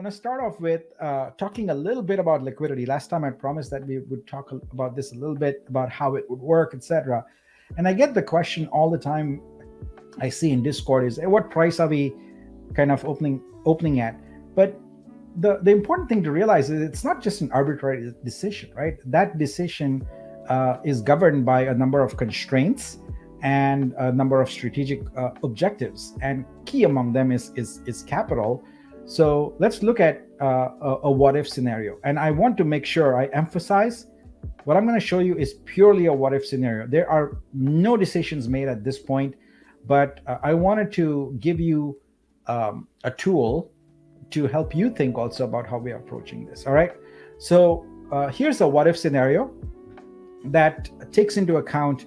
want to start off with talking a little bit about liquidity. Last time I promised that we would talk about this a little bit, about how it would work, etc. And I get the question all the time I see in Discord is, "Hey, what price are we kind of opening at?" But the important thing to realize is it's not just an arbitrary decision, right? That decision is governed by a number of constraints and a number of strategic objectives, and key among them is capital. So let's look at a what if scenario. And I want to make sure I emphasize what I'm going to show you is purely a what if scenario. There are no decisions made at this point, but I wanted to give you a tool to help you think also about how we are approaching this. All right. So here's a what if scenario that takes into account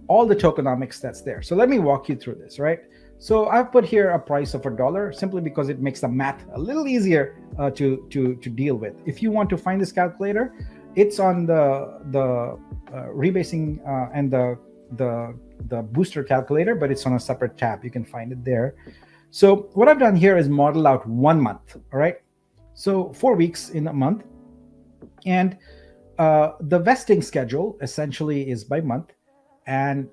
all the tokenomics that's there. So let me walk you through this, right? So I've put here a price of $1 simply because it makes the math a little easier to deal with. If you want to find this calculator, it's on the rebasing and the booster calculator, but it's on a separate tab. You can find it there. So what I've done here is model out 1 month, all right? So 4 weeks in a month. And the vesting schedule essentially is by month. And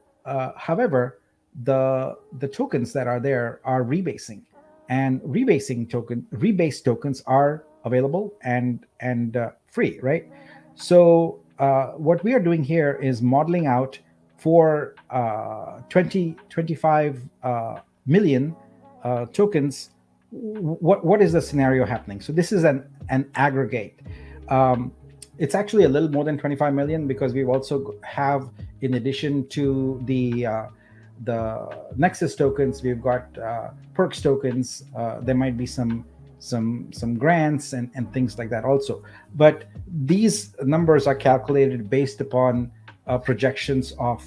however, the tokens that are there are rebasing, and rebase tokens are available and free, right? So what we are doing here is modeling out for 25 million tokens. What is the scenario happening? So this is an aggregate. It's actually a little more than 25 million because we also have, in addition to the Nexus tokens, we've got Perks tokens. There might be some grants and things like that also. But these numbers are calculated based upon projections of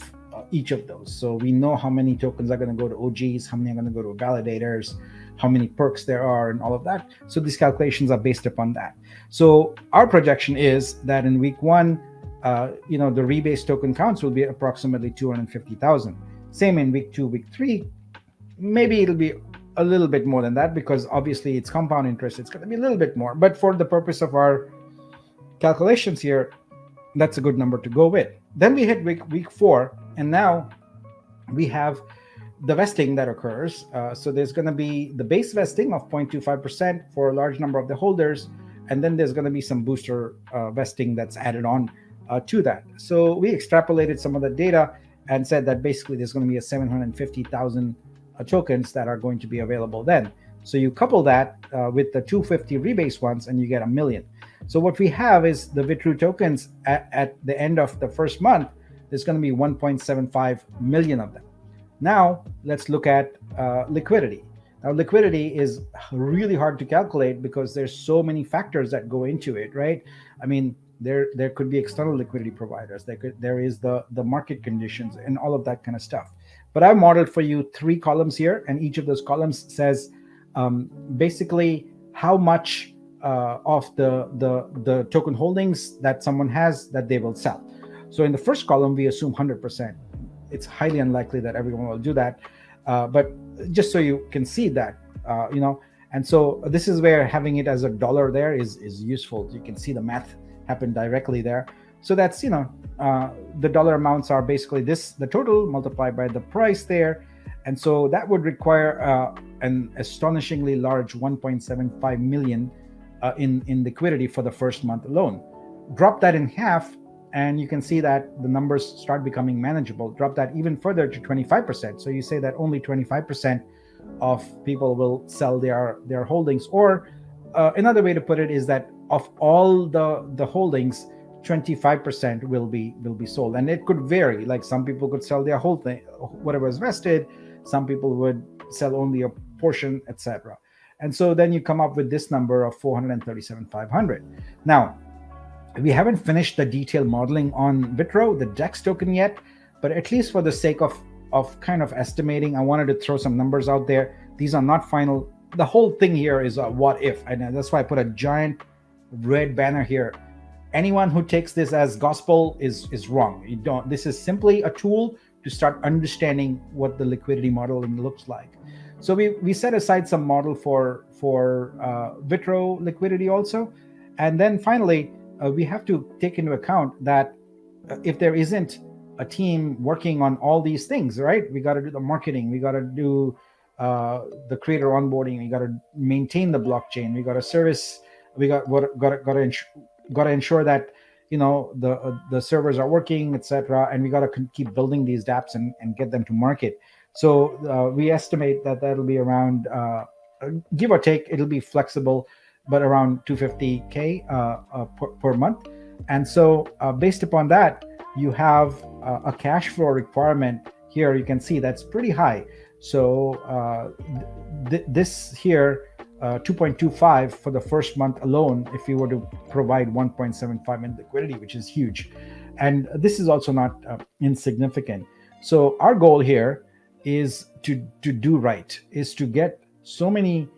each of those. So we know how many tokens are going to go to OGs, how many are going to go to validators, how many perks there are, and all of that. So these calculations are based upon that. So our projection is that in week 1, the rebase token counts will be approximately 250,000. Same in week 2, week 3. Maybe it'll be a little bit more than that because obviously it's compound interest. It's going to be a little bit more. But for the purpose of our calculations here, that's a good number to go with. Then we hit week 4, and now we have the vesting that occurs. So there's going to be the base vesting of 0.25% for a large number of the holders, and then there's going to be some booster vesting that's added on to that. So we extrapolated some of the data and said that basically there's going to be a 750,000 tokens that are going to be available then. So you couple that with the 250 rebase ones and you get 1 million. So what we have is the Vitru tokens at the end of the first month, there's going to be 1.75 million of them. Now let's look at liquidity. Now liquidity is really hard to calculate because there's so many factors that go into it, right? I mean, there could be external liquidity providers. There is the market conditions and all of that kind of stuff. But I've modeled for you 3 columns here, and each of those columns says basically how much of the token holdings that someone has that they will sell. So in the first column, we assume 100%. It's highly unlikely that everyone will do that, but just so you can see that, and so this is where having it as $1 there is useful. You can see the math happen directly there. So that's, the dollar amounts are basically the total multiplied by the price there. And so that would require an astonishingly large 1.75 million in liquidity for the first month alone. Drop that in half, and you can see that the numbers start becoming manageable. Drop that even further to 25%. So you say that only 25% of people will sell their holdings. Or another way to put it is that of all the holdings, 25% will be sold. And it could vary. Like some people could sell their whole thing, whatever is vested. Some people would sell only a portion, etc. And so then you come up with this number of 437,500. Now, we haven't finished the detailed modeling on Vitro, the DEX token yet, but at least for the sake of kind of estimating, I wanted to throw some numbers out there. These are not final. The whole thing here is a what if, and that's why I put a giant red banner here. Anyone who takes this as gospel is wrong. You don't. This is simply a tool to start understanding what the liquidity modeling looks like. So we set aside some model for Vitro liquidity also, and then finally we have to take into account that if there isn't a team working on all these things, right? We got to do the marketing, we got to do the creator onboarding, we got to maintain the blockchain, we got to service, we got to ensure that the servers are working, etc. And we got to keep building these dApps and get them to market. So we estimate that that'll be around, give or take, it'll be flexible, but around 250K per month. And so based upon that, you have a cash flow requirement here. You can see that's pretty high. So this here, 2.25 for the first month alone, if you were to provide 1.75 in liquidity, which is huge. And this is also not insignificant. So our goal here is to do right, is to get so many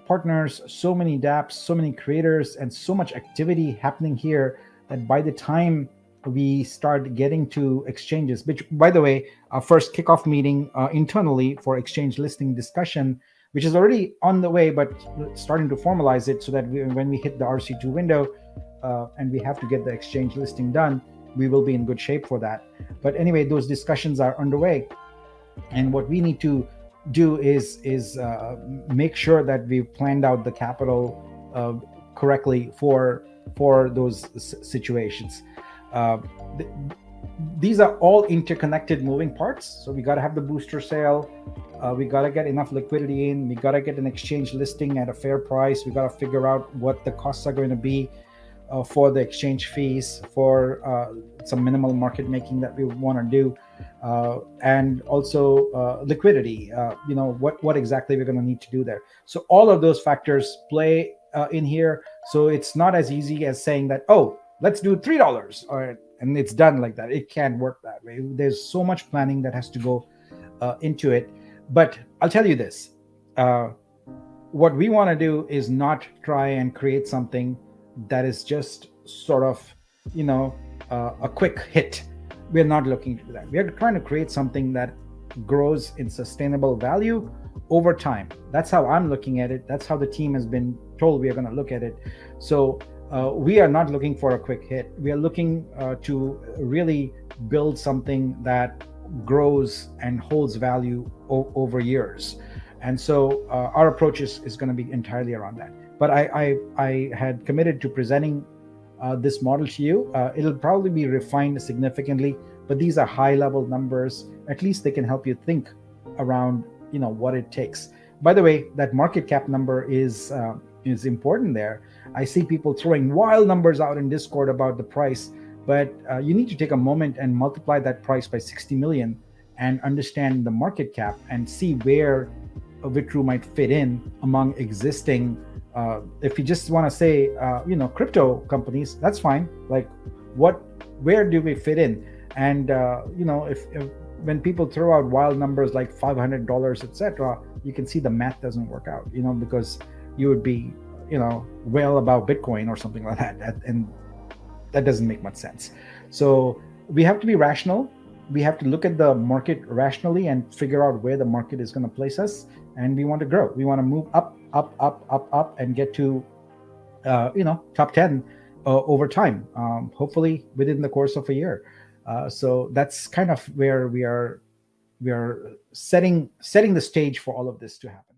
partners, so many dApps, so many creators, and so much activity happening here that by the time we start getting to exchanges, which, by the way, our first kickoff meeting internally for exchange listing discussion, which is already on the way, but starting to formalize it so that when we hit the RC2 window and we have to get the exchange listing done, we will be in good shape for that. But anyway, those discussions are underway. And what we need to do is make sure that we've planned out the capital correctly for those situations. These are all interconnected moving parts. So we got to have the booster sale. We got to get enough liquidity in. We got to get an exchange listing at a fair price. We got to figure out what the costs are going to be for the exchange fees, for some minimal market making that we want to do, and also liquidity. What exactly we're going to need to do there. So all of those factors play in here. So it's not as easy as saying that, oh, let's do $3 and it's done like that. It can't work that way. There's so much planning that has to go into it. But I'll tell you this, what we want to do is not try and create something that is just sort of, a quick hit. We're not looking to do that. We're trying to create something that grows in sustainable value over time. That's how I'm looking at it. That's how the team has been told we are going to look at it. So we are not looking for a quick hit. We are looking to really build something that grows and holds value over years. And so our approach is going to be entirely around that. But I had committed to presenting this model to you. It'll probably be refined significantly, but these are high level numbers. At least they can help you think around what it takes. By the way, that market cap number is important there. I see people throwing wild numbers out in Discord about the price, but you need to take a moment and multiply that price by 60 million and understand the market cap and see where a Vitru might fit in among existing. If you just want to say, crypto companies, that's fine. Like, where do we fit in? And if when people throw out wild numbers like $500, etc., you can see the math doesn't work out. Because you would be, well above Bitcoin or something like that, and that doesn't make much sense. So we have to be rational. We have to look at the market rationally and figure out where the market is going to place us. And we want to grow. We want to move up, and get to, top 10 over time, hopefully within the course of a year. So that's kind of where we are setting the stage for all of this to happen.